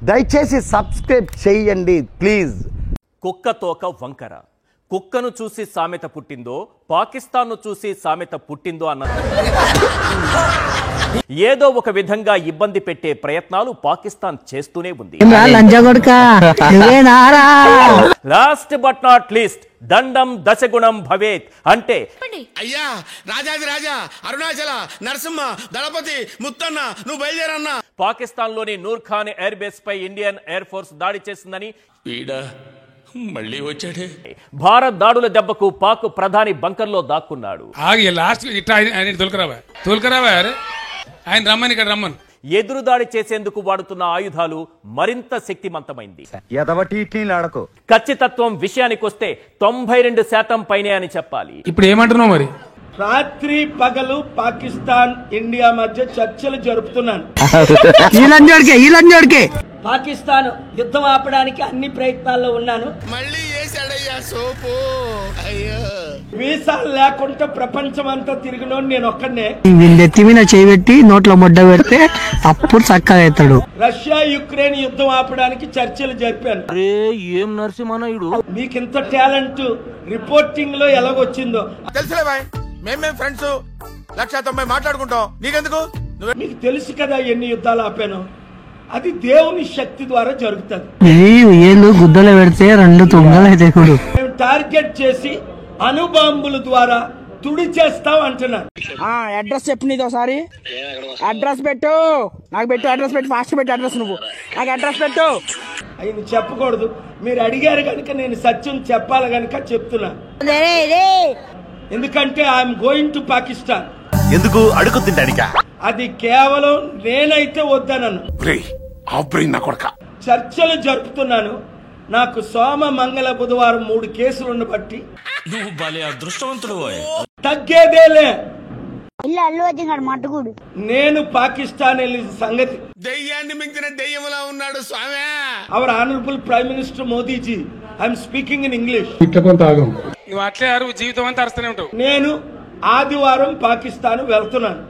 దయచేసి సబ్స్క్రైబ్ చేయండి ప్లీజ్. కుక్క తోక వంకర. కుక్కను చూసి సామెత పుట్టిందో పాకిస్తాన్ను చూసి సామెత పుట్టిందో అన్నది. ఏదో ఒక విధంగా ఇబ్బంది పెట్టే ప్రయత్నాలు పాకిస్తాన్ చేస్తూనే ఉంది. లాస్ట్ బట్ నాట్ లీస్ట్ దండం దశగుణం భవేత్ అంటే అయ్యా రాజాది రాజా అరుణాచల నరసింహ దళపతి ముత్తన్న నువ్వు బయలుదేరన్నా. పాకిస్తాన్ లోని నూర్ ఖాన్ ఎయిర్ బేస్ పై ఇండియన్ ఎయిర్ ఫోర్స్ దాడి చేసిందని మళ్ళీ వచ్చాడే. భారత్ దాడుల దెబ్బకు పాక్ ప్రధాని బంకర్లో దాక్కున్నాడు. ఆయన రమ్మని ఇక్కడ రమ్మను. ఎదురుదాడి చేసేందుకు వాడుతున్న ఆయుధాలు మరింత శక్తిమంతమైంది. ఖచ్చితత్వం విషయానికొస్తే 92% పైనే అని చెప్పాలి. ఇప్పుడు ఏమంటున్నావు మరి? రాత్రి పగలు పాకిస్తాన్ ఇండియా మధ్య చర్చలు జరుపుతున్నాను. పాకిస్తాన్ యుద్ధం ఆపడానికి అన్ని ప్రయత్నాల్లో ఉన్నాను. మళ్ళీ వేసాడయ్యా సోపు. అయ్యో వీసాలు లేకుండా ప్రపంచం అంతా తిరిగినోడు నేను ఒక్కనే. నెత్తి మీద చేయబెట్టి నోట్లో మొడ్డ పెడితే అప్పుడు చక్కగా అవుతాడు. రష్యా యుక్రెయిన్ యుద్ధం ఆపడానికి చర్చలు జరిపాను. ఏం నరసింహనాయుడు మీకింత టాలెంట్ రిపోర్టింగ్ లో ఎలాగొచ్చిందో తెలుసులే బాయ్. మేమేం ఫ్రెండ్స్ 190 మాట్లాడుకుంటాం, నీకెందుకు? మీకు తెలుసు కదా ఎన్ని యుద్ధాలు ఆపాను. అది దేవుని శక్తి ద్వారా జరుగుతుంది. ఏళ్ళు గుద్దలు పెడితే 2 తొంగలు అయితే మేము టార్గెట్ చేసి అణుబాంబుల ద్వారా తుడి చేస్తాం అంటున్నాను. అడ్రస్ చెప్పు, నీది ఒకసారి అడ్రస్ పెట్టు. నాకు పెట్టు అడ్రస్ పెట్టు, ఫాస్ట్ పెట్టు అడ్రస్. నువ్వు నాకు అడ్రస్ పెట్టు. ఆయన చెప్పకూడదు, మీరు అడిగారు కనుక నేను సత్యం చెప్పాలి కనుక చెప్తున్నా. ఎందుకంటే ఐఎమ్ గోయింగ్ టు పాకిస్తాన్. ఎందుకు అడుగుతుంటానికా? అది కేవలం నేనైతే వద్దనను. చర్చలు జరుపుతున్నాను. నాకు సోమ మంగళ బుధవారం 3 కేసులను బట్టి నువ్వు భలే అదృష్టవంతుడు. తగ్గేదేలే. నేను పాకిస్తాన్ వెళ్ళిన సంగతి దెయ్యాన్ని మించిన దెయ్యములా ఉన్నాడు స్వామి. Our honourable prime minister Modiji, I'm speaking in English. నువ్వు అట్లే జీవితం అంతా అరుస్తూనే ఉంటావు. నేను ఆదివారం పాకిస్తాన్ వెళ్తున్నాను.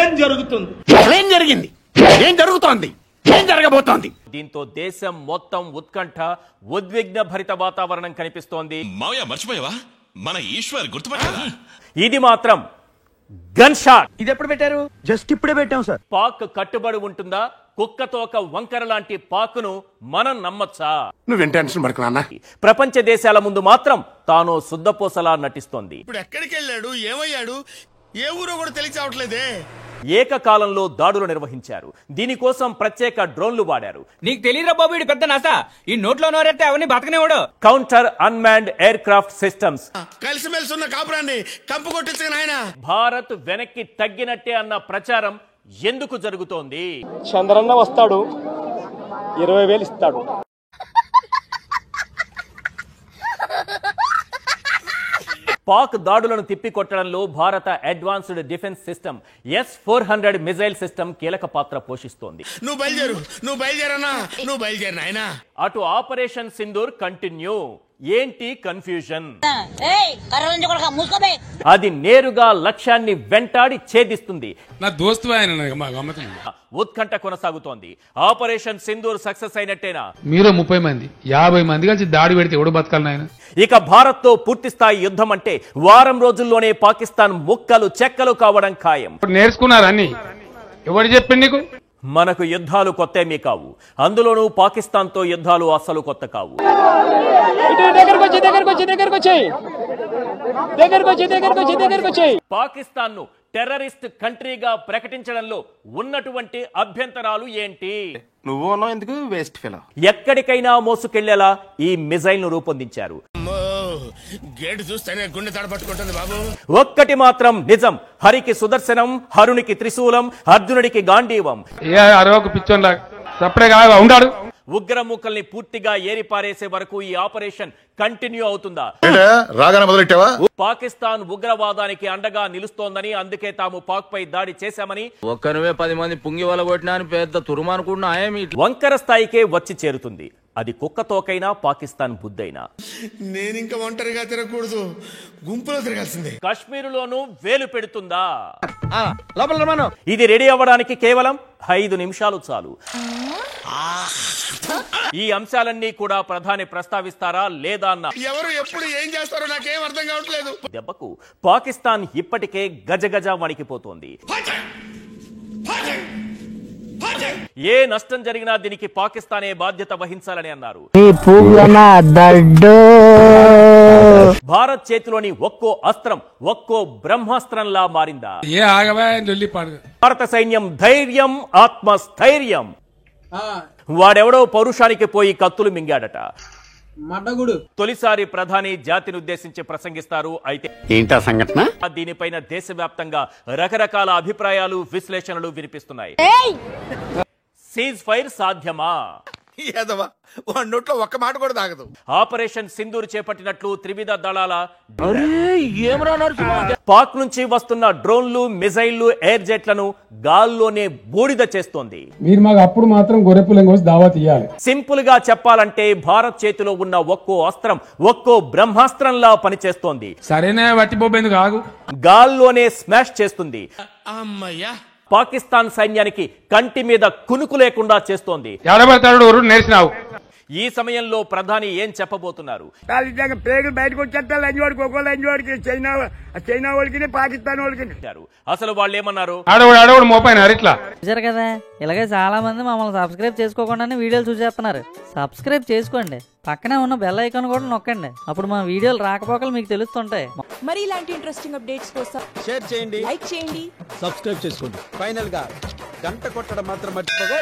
ఏం జరుగుతుంది? ఏం జరిగింది? ఏం జరుగుతోంది? ఏం జరగబోతోంది? దీంతో దేశం మొత్తం ఉత్కంఠ ఉద్విగ్న భరిత వాతావరణం కనిపిస్తోంది. మావయ్య మర్చిపోయావా? మన ఈశ్వర్ గుర్తుపట్టావా? ఇది మాత్రం గన్ షాట్. ఇది ఎప్పుడు పెట్టారు? జస్ట్ ఇప్పుడే పెట్టాం సార్. పాక్ కట్టుబడి ఉంటుందా? కుక్కతో ఒక వంకర లాంటి పాక్ను మనం నమ్మచ్చా? నువ్వేం టెన్షన్ పడకు నాన్న. ప్రపంచ దేశాల ముందు మాత్రం తాను శుద్ధపూసలా నటిస్తోంది. ఇప్పుడు ఎక్కడికి వెళ్ళాడు, ఏమయ్యాడు, ఏ ఊరో కూడా తెలియవట్లేదే. ఏకకాలంలో దాడులు నిర్వహించారు. దీనికోసం ప్రత్యేక డ్రోన్లు వాడారు. నీకు తెలియదురా బాబు, వీడు పెద్ద నాసా. ఈ నోట్లో నోరెత్తే అవన్నీ బతకనివాడు. Counter unmanned aircraft systems. కలిసిమెలిసి ఉన్న కాపురాన్ని కంపు కొట్టించిన ఆయన. భారత్ వెనక్కి తగ్గినట్టే అన్న ప్రచారం ఎందుకు జరుగుతోంది? చంద్రన్న వస్తాడు, 20,000 ఇస్తాడు. పాక్ దాడులను తిప్పికొట్టడంలో భారత advanced defence system S-400 missile system కీలక పాత్ర పోషిస్తోంది. నువ్వు బయలుదేరన్నా, నువ్వు బయలుదేరు నాయనా. అటు ఆపరేషన్ సింధూర్ కంటిన్యూ. ఏంటి కన్ఫ్యూజన్? అది నేరుగా లక్ష్యాన్ని వెంటాడి ఛేదిస్తుంది. నా దోస్తు ఆయన. ఉత్కంఠ కొనసాగుతోంది. ఆపరేషన్ సింధూర్ సక్సెస్ అయినట్టేనా? మీరు 30 మంది 50 మంది కలిసి దాడి పెడితే ఎవడు బతకాలి నాయన? ఇక భారత్ తో పూర్తి స్థాయి యుద్ధం అంటే వారం రోజుల్లోనే పాకిస్తాన్ ముక్కలు చెక్కలు కావడం ఖాయం. నేర్చుకున్నారు అన్ని. ఎవరు చెప్పింది నీకు? మనకు యుద్ధాలు కొత్తేమీ కావు. అందులోనూ పాకిస్తాన్ తో యుద్ధాలు అస్సలు కొత్త కావు. పాకిస్తాన్ ను టెర్రరిస్ట్ కంట్రీగా ప్రకటించడంలో ఉన్నటువంటి అభ్యంతరాలు ఏంటి? నువ్వు ఎందుకు వేస్ట్ ఫెలో. ఎక్కడికైనా మోసుకెళ్లేలా ఈ మిజైల్ ను రూపొందించారు. గేట్ చూస్తేనే గుండె తడపట్టుకుంటుంది బాబు. ఒక్కటి మాత్రం నిజం, హరికి సుదర్శనం, హరునికి త్రిశూలం, అర్జునుడికి గాంధీవం. పిచ్చోన్లా సపరేగా ఉంటాడు. ఉగ్రముఖల్ని పూర్తిగా ఏరిపారేసే వరకు ఈ ఆపరేషన్ కంటిన్యూ అవుతుందా? రాగానే మొదలెట్టావా? పాకిస్తాన్ ఉగ్రవాదానికి అండగా నిలుస్తోందని, అందుకే తాము పాక్ పై దాడి చేశామని ఒక్కనువే 10 మంది పుంగి వల కొట్టినా అని పెద్ద తురుమానుకున్నా వంకర స్థాయికే వచ్చి చేరుతుంది. అది కుక్కతోకైనా పాకిస్తాన్ బుద్ధైనా. నేను ఇంకా ఒంటరిగా తిరగకూడదు, గుంపులో తిరగాల్సిందే. కాశ్మీరులోనూ వేలు పెడుతుందా? ఇది రెడీ అవ్వడానికి కేవలం 5 నిమిషాలు చాలు. ఈ అంశాలన్నీ కూడా ప్రధాని ప్రస్తావిస్తారా లేదా అన్న ఎవరు ఎప్పుడు ఏం చేస్తారో నాకేం అర్థం కావట్లేదు. దెబ్బకు పాకిస్తాన్ ఇప్పటికే గజగజ వణికిపోతోంది. ఏ నష్టం జరిగినా దీనికి పాకిస్తానే బాధ్యత వహించాలని అన్నారు. భారత్ చేతిలోని ఒక్కో అస్త్రం ఒక్కో బ్రహ్మాస్త్రంలా మారిందా? ఏ ఆగవా జల్లి పాడు. భారత సైన్యం ధైర్యం, ఆత్మస్థైర్యం. వాడెవడో పౌరుషానికి పోయి కత్తులు మింగాడట. తొలిసారి ప్రధాని జాతిని ఉద్దేశించి ప్రసంగిస్తారు. అయితే ఏంటా సంఘటన? దీనిపైన దేశవ్యాప్తంగా రకరకాల అభిప్రాయాలు, విశ్లేషణలు వినిపిస్తున్నాయి. సీజ్ ఫైర్ సాధ్యమా? ఏదవా వాడి నోట్లో ఒక్క మాట కూడా తాగదు. ఆపరేషన్ సింధూర్ చేపట్టినట్లు త్రివిధ దళాల పాక్ నుంచి వస్తున్న డ్రోన్లు, మిజైళ్లు, ఎయిర్ జెట్లను గాల్లోనే బూడిద చేస్తోంది. మీరు మాకు అప్పుడు మాత్రం గొర్రెపులం కోసి దావత్ ఇయ్యాలి. సింపుల్ గా చెప్పాలంటే భారత్ చేతిలో ఉన్న ఒక్కో అస్త్రం ఒక్కో బ్రహ్మాస్త్రంలా పనిచేస్తోంది. సరేనే వట్టిపోబేందుకు ఆగు. గాల్లోనే స్మాష్ చేస్తుంది. అమ్మయ్యా, పాకిస్తాన్ సైన్యానికి కంటి మీద కునుకు లేకుండా చేస్తోంది. ఎవడబడతాడు నేర్చినావు. ఈ సమయంలో ప్రధాని ఏం చెప్పబోతున్నారు? పేగులు బయటకు వచ్చేస్తా లంజోడికి, ఒక్కో లంజోడికి, చైనా వాళ్ళకి, పాకిస్తాన్ వాళ్ళకి. అసలు వాళ్ళు ఏమన్నారు? ఆడవాడు మోపైన ఇట్లా చూసారు కదా, ఇలాగే చాలా మంది మమ్మల్ని సబ్స్క్రైబ్ చేసుకోకుండానే వీడియోలు చూసేస్తున్నారు. సబ్స్క్రైబ్ చేసుకోండి, పక్కనే ఉన్న బెల్ ఐకాన్ కూడా నొక్కండి. అప్పుడు మా వీడియోలు రాకపోకలు మీకు తెలుస్తుంటాయి. మరి ఇలాంటి ఇంట్రెస్టింగ్ అప్డేట్స్ కోసం షేర్ చేయండి, లైక్ చేయండి, సబ్స్క్రైబ్ చేసుకోండి. ఫైనల్ గా గంట కొట్టడం మాత్రం మర్చిపోగా.